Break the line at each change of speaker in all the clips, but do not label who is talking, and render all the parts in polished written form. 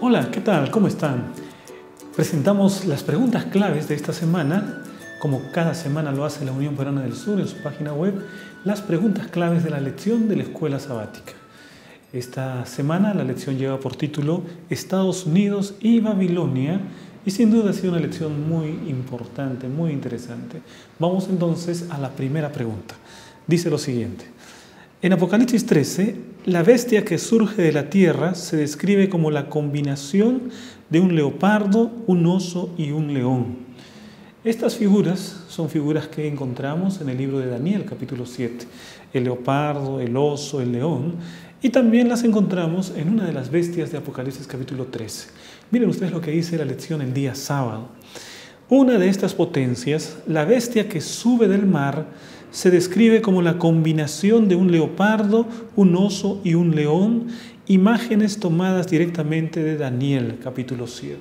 Hola, ¿qué tal? ¿Cómo están? Presentamos las preguntas claves de esta semana, como cada semana lo hace la Unión Peruana del Sur en su página web, las preguntas claves de la lección de la escuela sabática. Esta semana la lección lleva por título Estados Unidos y Babilonia y sin duda ha sido una lección muy importante, muy interesante. Vamos entonces a la primera pregunta. Dice lo siguiente. En Apocalipsis 13, la bestia que surge de la tierra se describe como la combinación de un leopardo, un oso y un león. Estas figuras son figuras que encontramos en el libro de Daniel, capítulo 7. El leopardo, el oso, el león. Y también las encontramos en una de las bestias de Apocalipsis, capítulo 13. Miren ustedes lo que dice la lección el día sábado. Una de estas potencias, la bestia que sube del mar, se describe como la combinación de un leopardo, un oso y un león, imágenes tomadas directamente de Daniel, capítulo 7.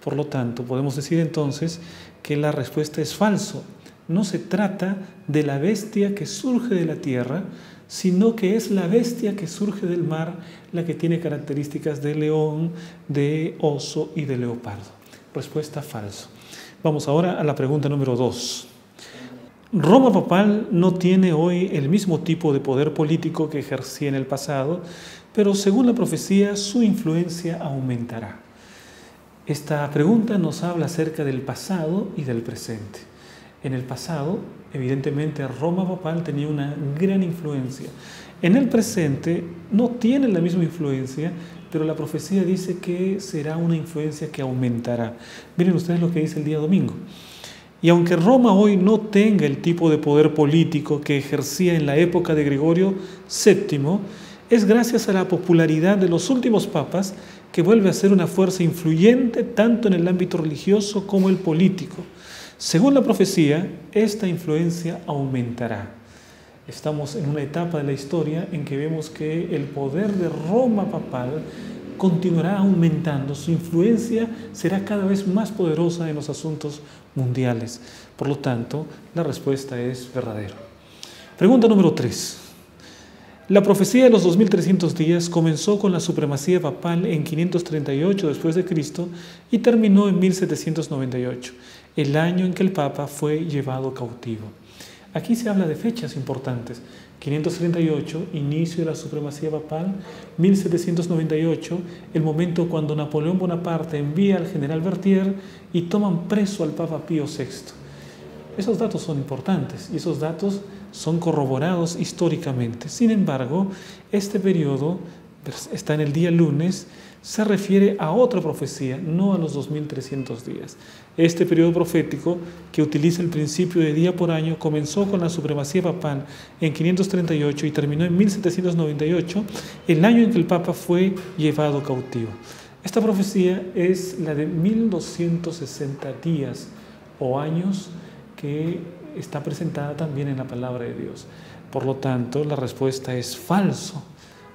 Por lo tanto, podemos decir entonces que la respuesta es falso. No se trata de la bestia que surge de la tierra, sino que es la bestia que surge del mar la que tiene características de león, de oso y de leopardo. Respuesta falso. Vamos ahora a la pregunta número 2. Roma papal no tiene hoy el mismo tipo de poder político que ejercía en el pasado, pero según la profecía su influencia aumentará. Esta pregunta nos habla acerca del pasado y del presente. En el pasado, evidentemente, Roma papal tenía una gran influencia. En el presente no tiene la misma influencia, pero la profecía dice que será una influencia que aumentará. Miren ustedes lo que dice el día domingo. Y aunque Roma hoy no tenga el tipo de poder político que ejercía en la época de Gregorio VII, es gracias a la popularidad de los últimos papas que vuelve a ser una fuerza influyente tanto en el ámbito religioso como el político. Según la profecía, esta influencia aumentará. Estamos en una etapa de la historia en que vemos que el poder de Roma papal continuará aumentando, su influencia será cada vez más poderosa en los asuntos mundiales. Por lo tanto, la respuesta es verdadera. Pregunta número 3. La profecía de los 2300 días comenzó con la supremacía papal en 538 después de Cristo y terminó en 1798, el año en que el Papa fue llevado cautivo. Aquí se habla de fechas importantes. 538, inicio de la supremacía papal. 1798, el momento cuando Napoleón Bonaparte envía al general Berthier y toman preso al Papa Pío VI. Esos datos son importantes y esos datos son corroborados históricamente. Sin embargo, este periodo está en el día lunes, se refiere a otra profecía, no a los 2300 días. Este periodo profético, que utiliza el principio de día por año, comenzó con la supremacía papal en 538 y terminó en 1798, el año en que el Papa fue llevado cautivo. Esta profecía es la de 1260 días o años que está presentada también en la palabra de Dios. Por lo tanto, la respuesta es falso.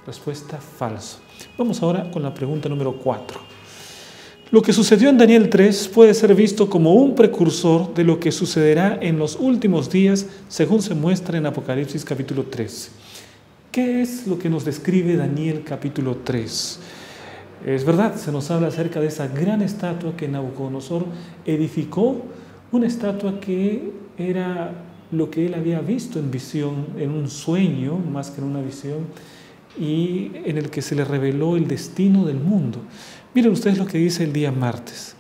Respuesta falso. Vamos ahora con la pregunta número 4. Lo que sucedió en Daniel 3 puede ser visto como un precursor de lo que sucederá en los últimos días, según se muestra en Apocalipsis capítulo 13. ¿Qué es lo que nos describe Daniel capítulo 3? Es verdad, se nos habla acerca de esa gran estatua que Nabucodonosor edificó, una estatua que era lo que él había visto en visión, en un sueño, más que en una visión, y en el que se le reveló el destino del mundo. Miren ustedes lo que dice el día martes.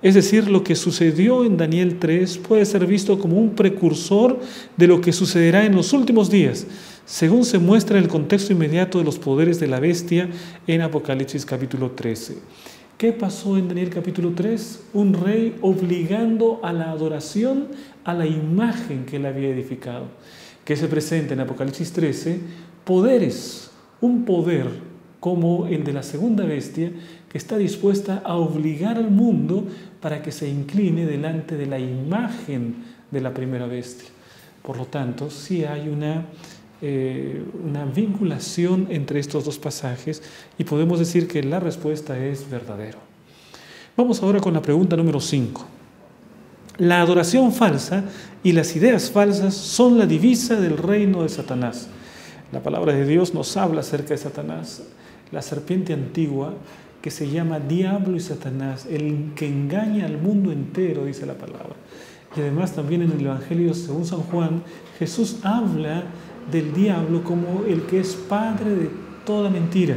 Es decir, lo que sucedió en Daniel 3 puede ser visto como un precursor de lo que sucederá en los últimos días, según se muestra en el contexto inmediato de los poderes de la bestia en Apocalipsis capítulo 13. ¿Qué pasó en Daniel capítulo 3? Un rey obligando a la adoración a la imagen que él había edificado. Que se presenta en Apocalipsis 13 poderes, un poder como el de la segunda bestia que está dispuesta a obligar al mundo para que se incline delante de la imagen de la primera bestia. Por lo tanto, sí hay una vinculación entre estos dos pasajes y podemos decir que la respuesta es verdadera. Vamos ahora con la pregunta número 5. La adoración falsa y las ideas falsas son la divisa del reino de Satanás. La palabra de Dios nos habla acerca de Satanás, la serpiente antigua que se llama Diablo y Satanás, el que engaña al mundo entero, dice la palabra. Y además también en el Evangelio según San Juan, Jesús habla del diablo como el que es padre de toda mentira.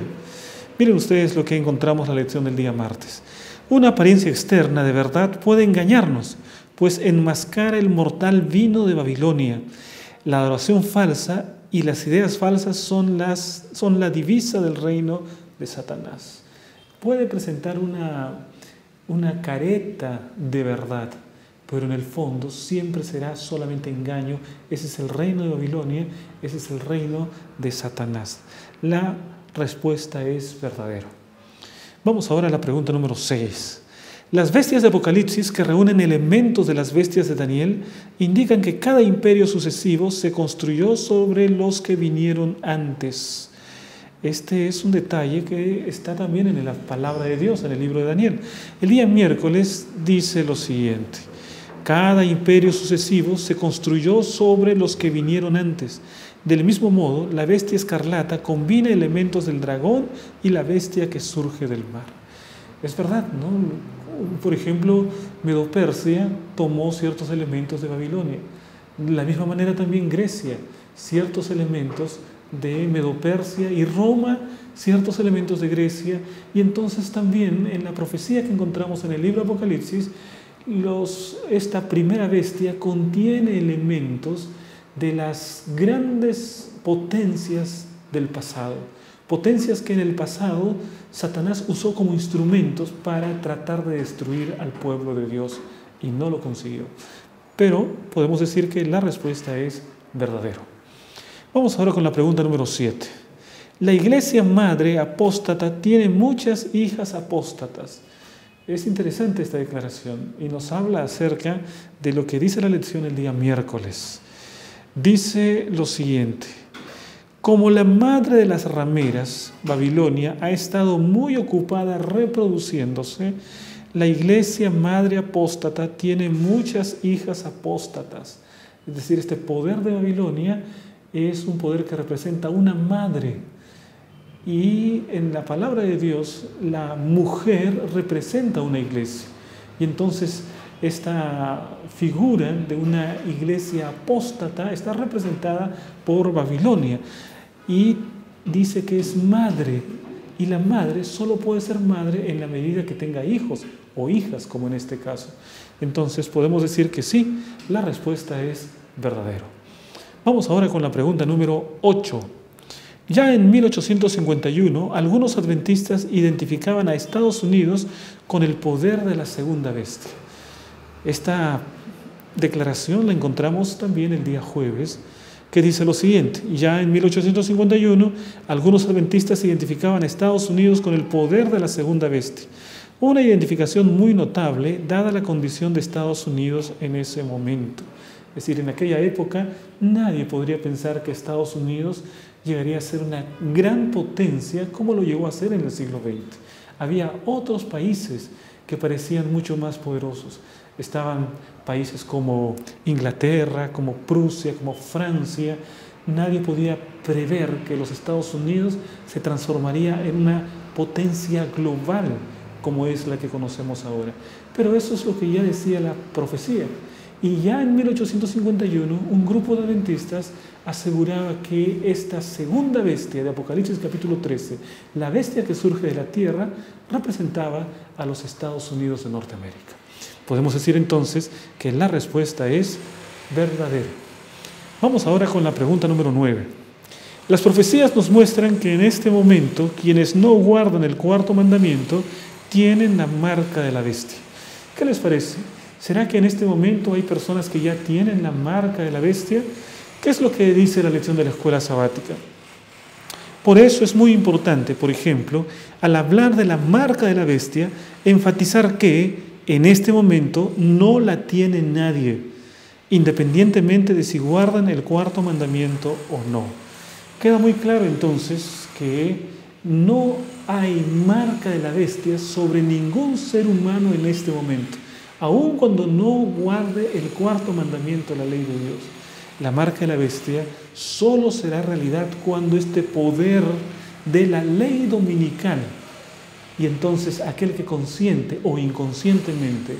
Miren ustedes lo que encontramos en la lección del día martes. Una apariencia externa de verdad puede engañarnos, pues enmascara el mortal vino de Babilonia. La adoración falsa y las ideas falsas son la divisa del reino de Satanás. Puede presentar una careta de verdad, pero en el fondo siempre será solamente engaño. Ese es el reino de Babilonia, ese es el reino de Satanás. La respuesta es verdadero. Vamos ahora a la pregunta número 6. Las bestias de Apocalipsis, que reúnen elementos de las bestias de Daniel, indican que cada imperio sucesivo se construyó sobre los que vinieron antes. Este es un detalle que está también en la palabra de Dios, en el libro de Daniel. El día miércoles dice lo siguiente: cada imperio sucesivo se construyó sobre los que vinieron antes. Del mismo modo, la bestia escarlata combina elementos del dragón y la bestia que surge del mar. Es verdad, ¿no? Por ejemplo, Medo-Persia tomó ciertos elementos de Babilonia. De la misma manera también Grecia, ciertos elementos de Medo-Persia, y Roma, ciertos elementos de Grecia. Y entonces también en la profecía que encontramos en el libro de Apocalipsis, esta primera bestia contiene elementos de las grandes potencias del pasado. Potencias que en el pasado Satanás usó como instrumentos para tratar de destruir al pueblo de Dios y no lo consiguió. Pero podemos decir que la respuesta es verdadero. Vamos ahora con la pregunta número 7. La iglesia madre apóstata tiene muchas hijas apóstatas. Es interesante esta declaración y nos habla acerca de lo que dice la lección el día miércoles. Dice lo siguiente: como la madre de las rameras, Babilonia, ha estado muy ocupada reproduciéndose, la iglesia madre apóstata tiene muchas hijas apóstatas. Es decir, este poder de Babilonia es un poder que representa una madre. Y en la palabra de Dios, la mujer representa una iglesia. Y entonces esta figura de una iglesia apóstata está representada por Babilonia. Y dice que es madre, y la madre solo puede ser madre en la medida que tenga hijos o hijas, como en este caso. Entonces podemos decir que sí, la respuesta es verdadero. Vamos ahora con la pregunta número 8. Ya en 1851, algunos adventistas identificaban a Estados Unidos con el poder de la segunda bestia. Esta declaración la encontramos también el día jueves, que dice lo siguiente: ya en 1851, algunos adventistas identificaban a Estados Unidos con el poder de la segunda bestia. Una identificación muy notable, dada la condición de Estados Unidos en ese momento. Es decir, en aquella época nadie podría pensar que Estados Unidos llegaría a ser una gran potencia como lo llegó a ser en el siglo XX. Había otros países que parecían mucho más poderosos. Estaban países como Inglaterra, como Prusia, como Francia. Nadie podía prever que los Estados Unidos se transformaría en una potencia global como es la que conocemos ahora. Pero eso es lo que ya decía la profecía. Y ya en 1851, un grupo de adventistas aseguraba que esta segunda bestia de Apocalipsis capítulo 13, la bestia que surge de la tierra, representaba a los Estados Unidos de Norteamérica. Podemos decir entonces que la respuesta es verdadera. Vamos ahora con la pregunta número 9. Las profecías nos muestran que en este momento quienes no guardan el cuarto mandamiento tienen la marca de la bestia. ¿Qué les parece? ¿Será que en este momento hay personas que ya tienen la marca de la bestia? ¿Qué es lo que dice la lección de la escuela sabática? Por eso es muy importante, por ejemplo, al hablar de la marca de la bestia, enfatizar que en este momento no la tiene nadie, independientemente de si guardan el cuarto mandamiento o no. Queda muy claro entonces que no hay marca de la bestia sobre ningún ser humano en este momento, aun cuando no guarde el cuarto mandamiento de la ley de Dios. La marca de la bestia solo será realidad cuando este poder de la ley dominical y entonces aquel que consciente o inconscientemente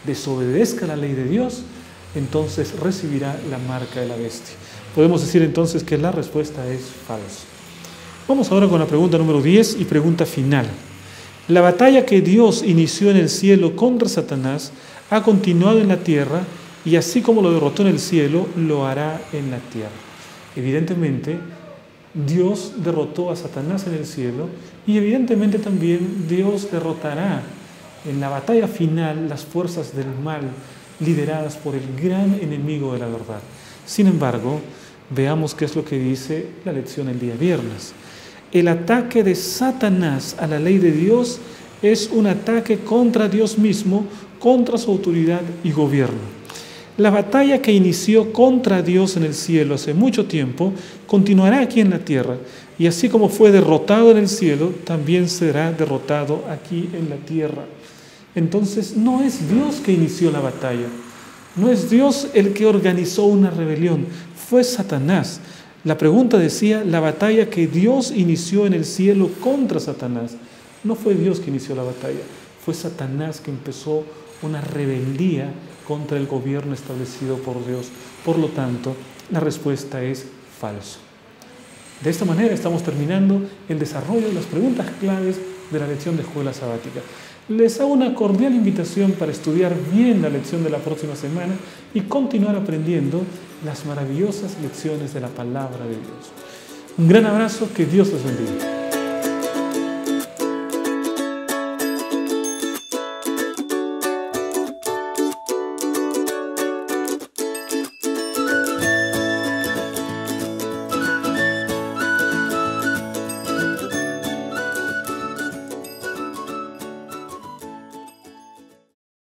desobedezca la ley de Dios, entonces recibirá la marca de la bestia. Podemos decir entonces que la respuesta es falso. Vamos ahora con la pregunta número 10 y pregunta final. La batalla que Dios inició en el cielo contra Satanás ha continuado en la tierra, y así como lo derrotó en el cielo, lo hará en la tierra. Evidentemente, Dios derrotó a Satanás en el cielo, y evidentemente también Dios derrotará en la batalla final las fuerzas del mal lideradas por el gran enemigo de la verdad. Sin embargo, veamos qué es lo que dice la lección el día viernes. El ataque de Satanás a la ley de Dios es un ataque contra Dios mismo, contra su autoridad y gobierno. La batalla que inició contra Dios en el cielo hace mucho tiempo continuará aquí en la tierra, y así como fue derrotado en el cielo, también será derrotado aquí en la tierra. Entonces no es Dios que inició la batalla, no es Dios el que organizó una rebelión, fue Satanás. La pregunta decía, la batalla que Dios inició en el cielo contra Satanás. No fue Dios que inició la batalla, fue Satanás que empezó una rebeldía contra el gobierno establecido por Dios. Por lo tanto, la respuesta es falso. De esta manera estamos terminando el desarrollo de las preguntas claves de la lección de escuela sabática. Les hago una cordial invitación para estudiar bien la lección de la próxima semana y continuar aprendiendo las maravillosas lecciones de la palabra de Dios. Un gran abrazo, que Dios les bendiga.